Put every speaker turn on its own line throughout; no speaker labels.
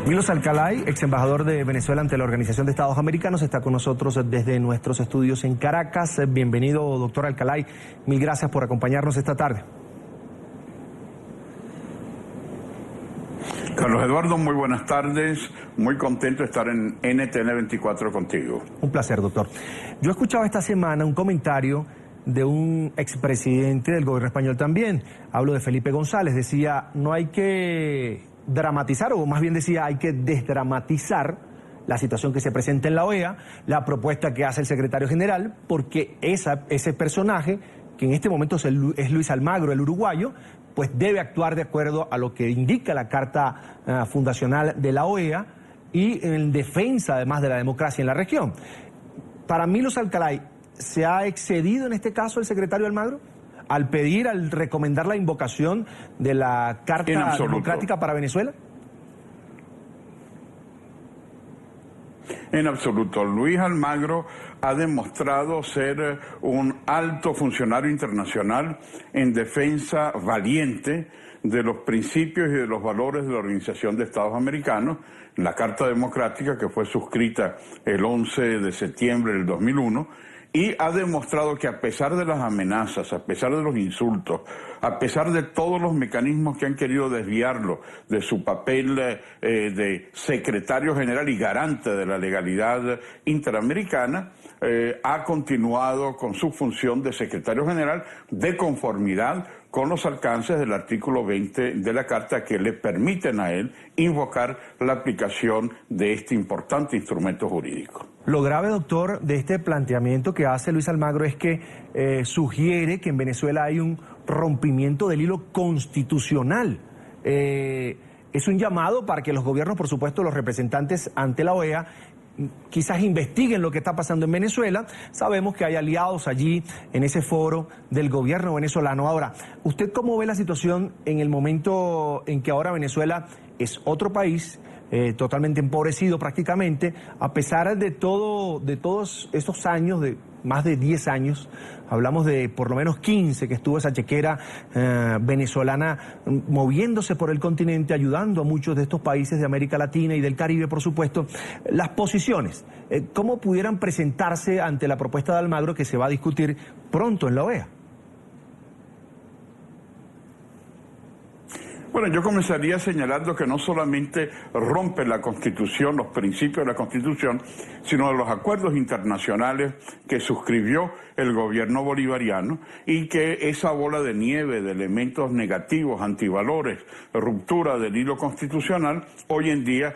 Milos Alcalay, ex embajador de Venezuela ante la Organización de Estados Americanos, está con nosotros desde nuestros estudios en Caracas. Bienvenido, doctor Alcalay. Mil gracias por acompañarnos esta tarde.
Carlos Eduardo, muy buenas tardes. Muy contento de estar en NTN 24 contigo.
Un placer, doctor. Yo escuchaba esta semana un comentario de un expresidente del gobierno español también. Hablo de Felipe González. Decía, no hay que dramatizar, o más bien decía, hay que desdramatizar la situación que se presenta en la OEA, la propuesta que hace el secretario general, porque ese personaje, que en este momento es Luis Almagro, el uruguayo, pues debe actuar de acuerdo a lo que indica la Carta Fundacional de la OEA y en defensa además de la democracia en la región. Para Milos Alcalay, ¿se ha excedido en este caso el secretario Almagro al recomendar la invocación de la Carta Democrática para Venezuela?
En absoluto. Luis Almagro ha demostrado ser un alto funcionario internacional en defensa valiente de los principios y de los valores de la Organización de Estados Americanos, la Carta Democrática que fue suscrita el 11 de septiembre del 2001, y ha demostrado que a pesar de las amenazas, a pesar de los insultos, a pesar de todos los mecanismos que han querido desviarlo de su papel de secretario general y garante de la legalidad interamericana, ha continuado con su función de secretario general de conformidad con los alcances del artículo 20 de la Carta que le permiten a él invocar la aplicación de este importante instrumento jurídico.
Lo grave, doctor, de este planteamiento que hace Luis Almagro es que sugiere que en Venezuela hay un rompimiento del hilo constitucional. Es un llamado para que los gobiernos, por supuesto, los representantes ante la OEA, quizás investiguen lo que está pasando en Venezuela. Sabemos que hay aliados allí en ese foro del gobierno venezolano. Ahora, ¿usted cómo ve la situación en el momento en que ahora Venezuela es otro país totalmente empobrecido prácticamente, a pesar de todos estos años, de más de 10 años, hablamos de por lo menos 15 que estuvo esa chequera venezolana moviéndose por el continente, ayudando a muchos de estos países de América Latina y del Caribe, por supuesto? Las posiciones, ¿cómo pudieran presentarse ante la propuesta de Almagro que se va a discutir pronto en la OEA?
Bueno, yo comenzaría señalando que no solamente rompe la Constitución, los principios de la Constitución, sino de los acuerdos internacionales que suscribió el gobierno bolivariano, y que esa bola de nieve de elementos negativos, antivalores, ruptura del hilo constitucional, hoy en día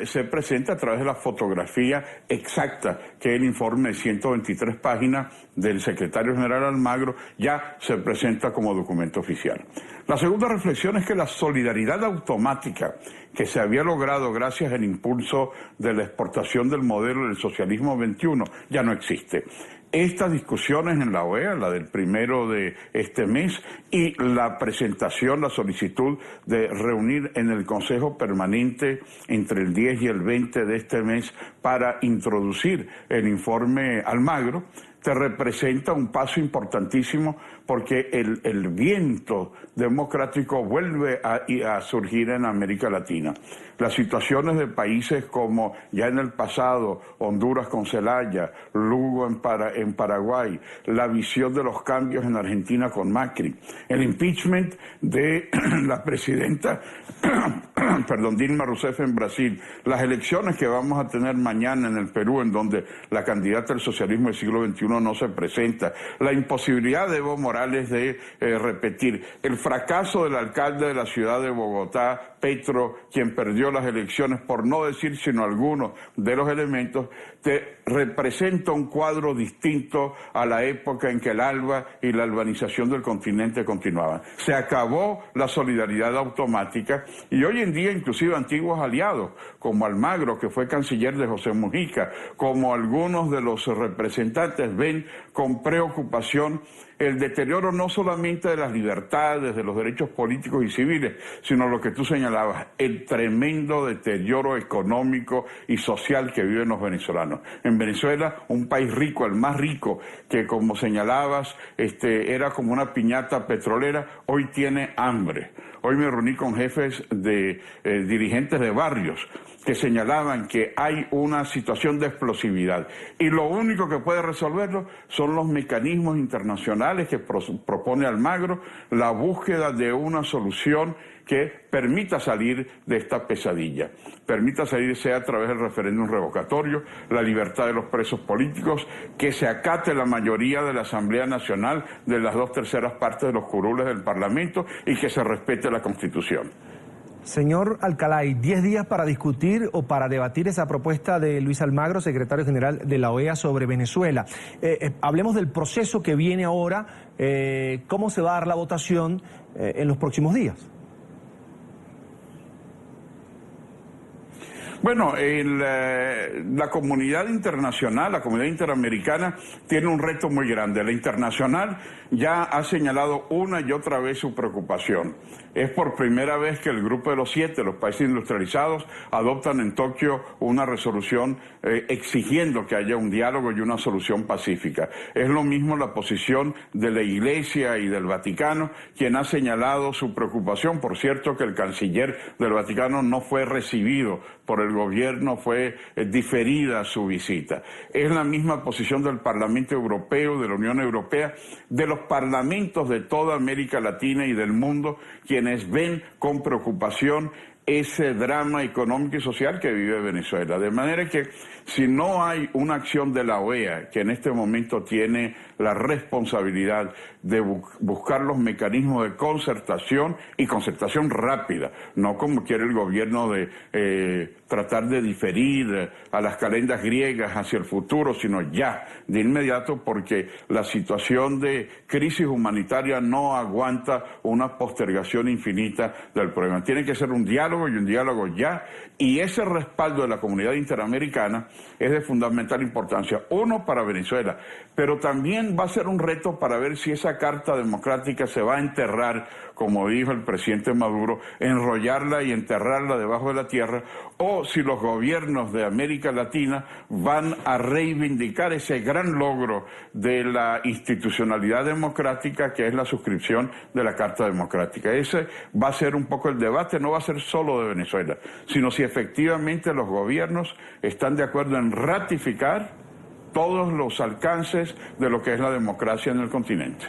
se presenta a través de la fotografía exacta que el informe de 123 páginas del secretario general Almagro ya se presenta como documento oficial. La segunda reflexión es que la solidaridad automática que se había logrado gracias al impulso de la exportación del modelo del socialismo 21 ya no existe. Estas discusiones en la OEA, la del 1 de este mes, y la presentación, la solicitud de reunir en el Consejo Permanente entre el 10 y el 20 de este mes para introducir el informe Almagro, te representa un paso importantísimo, porque el viento democrático vuelve a surgir en América Latina. Las situaciones de países como ya en el pasado, Honduras con Zelaya, Lugo en Paraguay, la visión de los cambios en Argentina con Macri, el impeachment de la presidenta Dilma Rousseff en Brasil, las elecciones que vamos a tener mañana en el Perú, en donde la candidata del socialismo del siglo XXI no se presenta, la imposibilidad de Evo Morales de repetir, el fracaso del alcalde de la ciudad de Bogotá, Petro, quien perdió las elecciones, por no decir sino algunos de los elementos, te representa un cuadro distinto a la época en que el ALBA y la albanización del continente continuaban. Se acabó la solidaridad automática, y hoy en día inclusive antiguos aliados como Almagro, que fue canciller de José Mujica, como algunos de los representantes, ven con preocupación el deterioro no solamente de las libertades, de los derechos políticos y civiles, sino lo que tú señalabas, el tremendo deterioro económico y social que viven los venezolanos. En Venezuela, un país rico, el más rico, que como señalabas, era como una piñata petrolera, hoy tiene hambre. Hoy me reuní con jefes de dirigentes de barrios que señalaban que hay una situación de explosividad y lo único que puede resolverlo son los mecanismos internacionales que propone Almagro, la búsqueda de una solución que permita salir de esta pesadilla, permita salir sea a través del referéndum revocatorio, la libertad de los presos políticos, que se acate la mayoría de la Asamblea Nacional de las 2/3 partes de los curules del Parlamento y que se respete la Constitución.
Señor Alcalay, 10 días para discutir o para debatir esa propuesta de Luis Almagro, secretario general de la OEA sobre Venezuela. Hablemos del proceso que viene ahora, cómo se va a dar la votación en los próximos días.
Bueno, la comunidad internacional, la comunidad interamericana tiene un reto muy grande. La internacional ya ha señalado una y otra vez su preocupación. Es por primera vez que el Grupo de los 7, los países industrializados, adoptan en Tokio una resolución exigiendo que haya un diálogo y una solución pacífica. Es lo mismo la posición de la Iglesia y del Vaticano, quien ha señalado su preocupación. Por cierto, que el canciller del Vaticano no fue recibido por el gobierno, fue diferida su visita. Es la misma posición del Parlamento Europeo, de la Unión Europea, de los parlamentos de toda América Latina y del mundo, quienes ven con preocupación ese drama económico y social que vive Venezuela. De manera que si no hay una acción de la OEA, que en este momento tiene la responsabilidad de buscar los mecanismos de concertación y concertación rápida, no como quiere el gobierno de tratar de diferir a las calendas griegas hacia el futuro, sino ya, de inmediato, porque la situación de crisis humanitaria no aguanta una postergación infinita del problema. Tiene que ser un diálogo y un diálogo ya, y ese respaldo de la comunidad interamericana es de fundamental importancia. Uno, para Venezuela, pero también va a ser un reto para ver si esa Carta Democrática se va a enterrar, como dijo el presidente Maduro, enrollarla y enterrarla debajo de la tierra, o si los gobiernos de América Latina van a reivindicar ese gran logro de la institucionalidad democrática que es la suscripción de la Carta Democrática. Ese va a ser un poco el debate, no va a ser solo de Venezuela, sino si efectivamente los gobiernos están de acuerdo en ratificar todos los alcances de lo que es la democracia en el continente.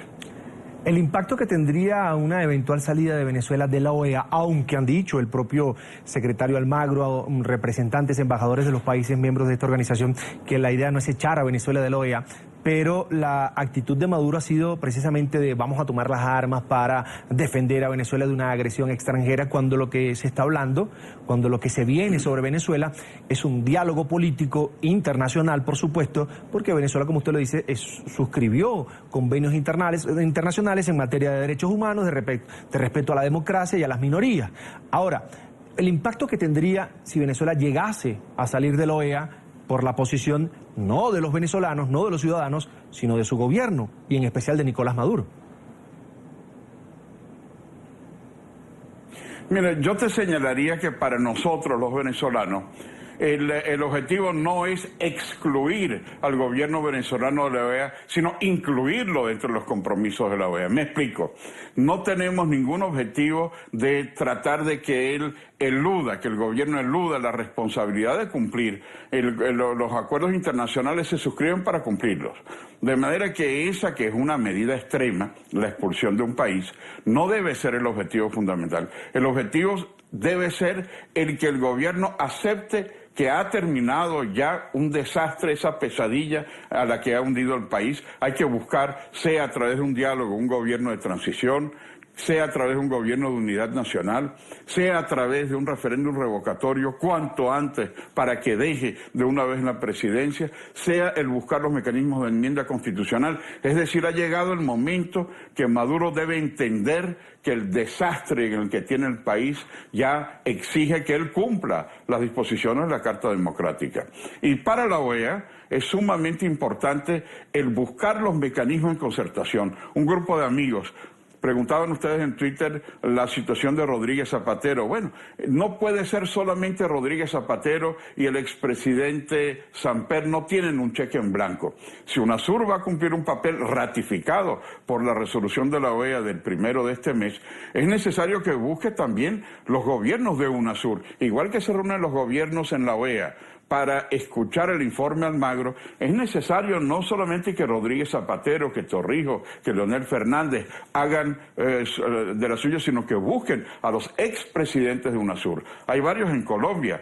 El impacto que tendría una eventual salida de Venezuela de la OEA, aunque han dicho el propio secretario Almagro, representantes, embajadores de los países miembros de esta organización, que la idea no es echar a Venezuela de la OEA, pero la actitud de Maduro ha sido precisamente de vamos a tomar las armas para defender a Venezuela de una agresión extranjera, cuando lo que se está hablando, cuando lo que se viene sobre Venezuela es un diálogo político internacional, por supuesto, porque Venezuela, como usted lo dice, suscribió convenios internacionales en materia de derechos humanos, de respeto a la democracia y a las minorías. Ahora, el impacto que tendría si Venezuela llegase a salir de la OEA por la posición no de los venezolanos, no de los ciudadanos, sino de su gobierno y en especial de Nicolás Maduro.
Mira, yo te señalaría que para nosotros los venezolanos el objetivo no es excluir al gobierno venezolano de la OEA, sino incluirlo dentro de los compromisos de la OEA. Me explico. No tenemos ningún objetivo de tratar de que él eluda, que el gobierno eluda la responsabilidad de cumplir. Los acuerdos internacionales se suscriben para cumplirlos. De manera que esa, que es una medida extrema, la expulsión de un país, no debe ser el objetivo fundamental. El objetivo debe ser el que el gobierno acepte que ha terminado ya un desastre, esa pesadilla a la que ha hundido el país. Hay que buscar, sea a través de un diálogo, un gobierno de transición, sea a través de un gobierno de unidad nacional, sea a través de un referéndum revocatorio cuanto antes para que deje de una vez la presidencia, sea el buscar los mecanismos de enmienda constitucional. Es decir, ha llegado el momento que Maduro debe entender que el desastre en el que tiene el país ya exige que él cumpla las disposiciones de la Carta Democrática. Y para la OEA es sumamente importante el buscar los mecanismos de concertación. Un grupo de amigos Preguntaban ustedes en Twitter la situación de Rodríguez Zapatero. Bueno, no puede ser solamente Rodríguez Zapatero y el expresidente Samper no tienen un cheque en blanco. Si UNASUR va a cumplir un papel ratificado por la resolución de la OEA del 1 de este mes, es necesario que busque también los gobiernos de UNASUR, igual que se reúnen los gobiernos en la OEA para escuchar el informe Almagro. Es necesario no solamente que Rodríguez Zapatero, que Torrijos, que Leonel Fernández hagan de la suya, sino que busquen a los expresidentes de UNASUR. Hay varios en Colombia,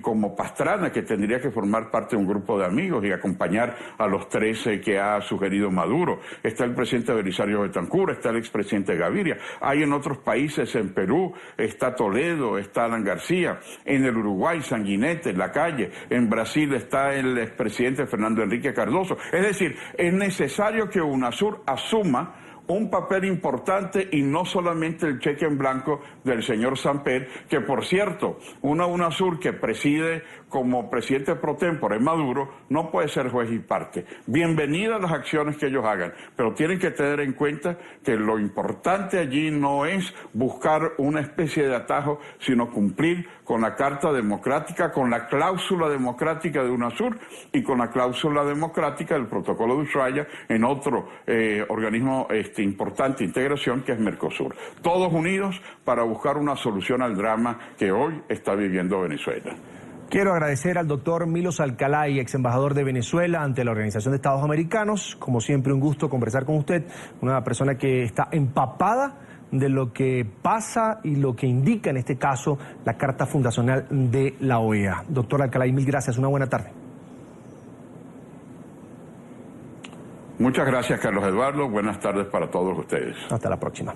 como Pastrana, que tendría que formar parte de un grupo de amigos y acompañar a los 13 que ha sugerido Maduro. Está el presidente Belisario Betancur, está el expresidente Gaviria. Hay en otros países, en Perú, está Toledo, está Alan García, en el Uruguay, Sanguinete, La Calle, en Brasil está el expresidente Fernando Enrique Cardoso. Es decir, es necesario que UNASUR asuma un papel importante y no solamente el cheque en blanco del señor Samper, que por cierto, una UNASUR que preside como presidente pro tempore Maduro no puede ser juez y parte. Bienvenidas las acciones que ellos hagan, pero tienen que tener en cuenta que lo importante allí no es buscar una especie de atajo, sino cumplir con la Carta Democrática, con la cláusula democrática de UNASUR y con la cláusula democrática del Protocolo de Ushuaia en otro organismo importante integración que es Mercosur. Todos unidos para buscar una solución al drama que hoy está viviendo Venezuela.
Quiero agradecer al doctor Milos Alcalay, ex embajador de Venezuela ante la Organización de Estados Americanos. Como siempre, un gusto conversar con usted, una persona que está empapada de lo que pasa y lo que indica en este caso la Carta Fundacional de la OEA. Doctor Alcalay, mil gracias, una buena tarde.
Muchas gracias, Carlos Eduardo. Buenas tardes para todos ustedes.
Hasta la próxima.